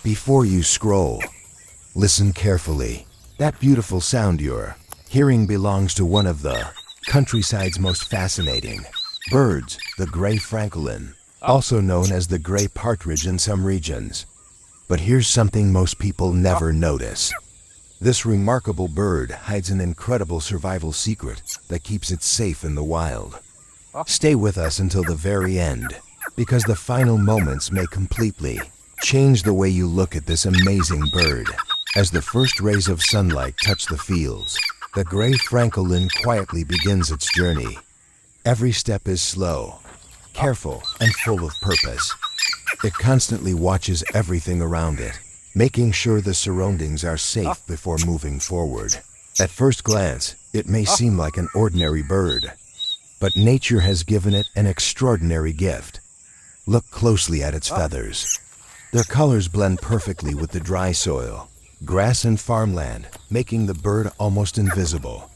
Before you scroll, listen carefully. That beautiful sound you're hearing belongs to one of the countryside's most fascinating birds, the Grey Francolin, also known as the gray partridge in some regions. But here's something most people never notice. This remarkable bird hides an incredible survival secret that keeps it safe in the wild. Stay with us until the very end, because the final moments may completely change the way you look at this amazing bird. As the first rays of sunlight touch the fields, the Grey Francolin quietly begins its journey. Every step is slow, careful, and full of purpose. It constantly watches everything around it, making sure the surroundings are safe before moving forward. At first glance, it may seem like an ordinary bird, but nature has given it an extraordinary gift. Look closely at its feathers. Their colors blend perfectly with the dry soil, grass, and farmland, making the bird almost invisible.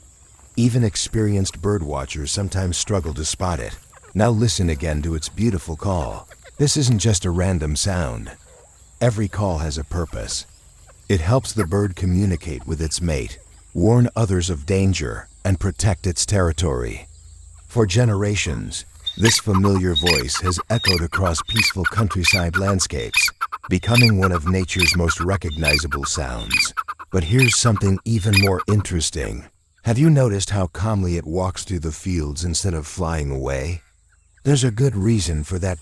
Even experienced birdwatchers sometimes struggle to spot it. Now listen again to its beautiful call. This isn't just a random sound. Every call has a purpose. It helps the bird communicate with its mate, warn others of danger, and protect its territory. For generations, this familiar voice has echoed across peaceful countryside landscapes, becoming one of nature's most recognizable sounds. But here's something even more interesting. Have you noticed how calmly it walks through the fields instead of flying away? There's a good reason for that.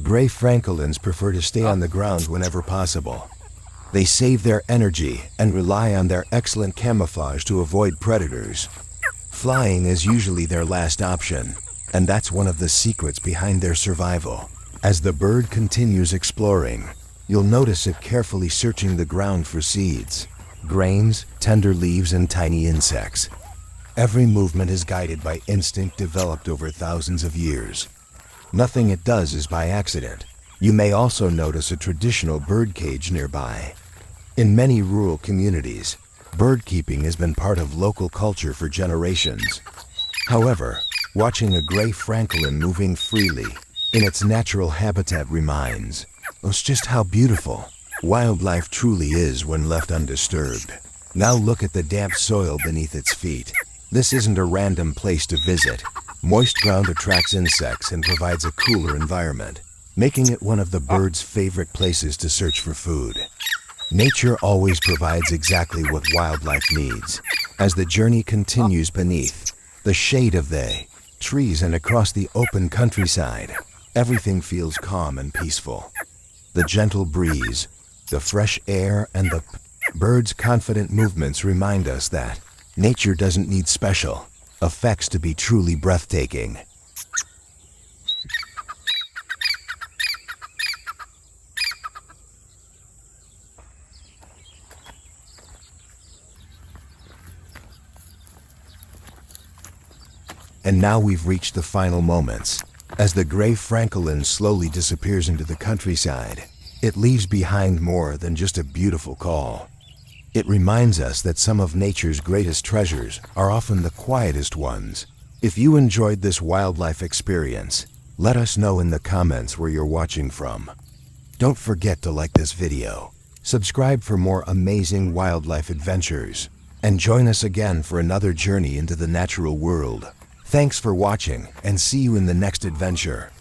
Grey Francolins prefer to stay on the ground whenever possible. They save their energy and rely on their excellent camouflage to avoid predators. Flying is usually their last option, and that's one of the secrets behind their survival. As the bird continues exploring, you'll notice it carefully searching the ground for seeds, grains, tender leaves, and tiny insects. Every movement is guided by instinct developed over thousands of years. Nothing it does is by accident. You may also notice a traditional bird cage nearby. In many rural communities, bird keeping has been part of local culture for generations. However, watching a Grey Francolin moving freely in its natural habitat reminds us just how beautiful wildlife truly is when left undisturbed. Now look at the damp soil beneath its feet. This isn't a random place to visit. Moist ground attracts insects and provides a cooler environment, making it one of the bird's favorite places to search for food. Nature always provides exactly what wildlife needs. As the journey continues beneath the shade of the trees and across the open countryside, everything feels calm and peaceful. The gentle breeze, the fresh air, and the bird's confident movements remind us that nature doesn't need special effects to be truly breathtaking. And now we've reached the final moments. As the Grey Francolin slowly disappears into the countryside, it leaves behind more than just a beautiful call. It reminds us that some of nature's greatest treasures are often the quietest ones. If you enjoyed this wildlife experience, let us know in the comments where you're watching from. Don't forget to like this video, subscribe for more amazing wildlife adventures, and join us again for another journey into the natural world. Thanks for watching, and see you in the next adventure.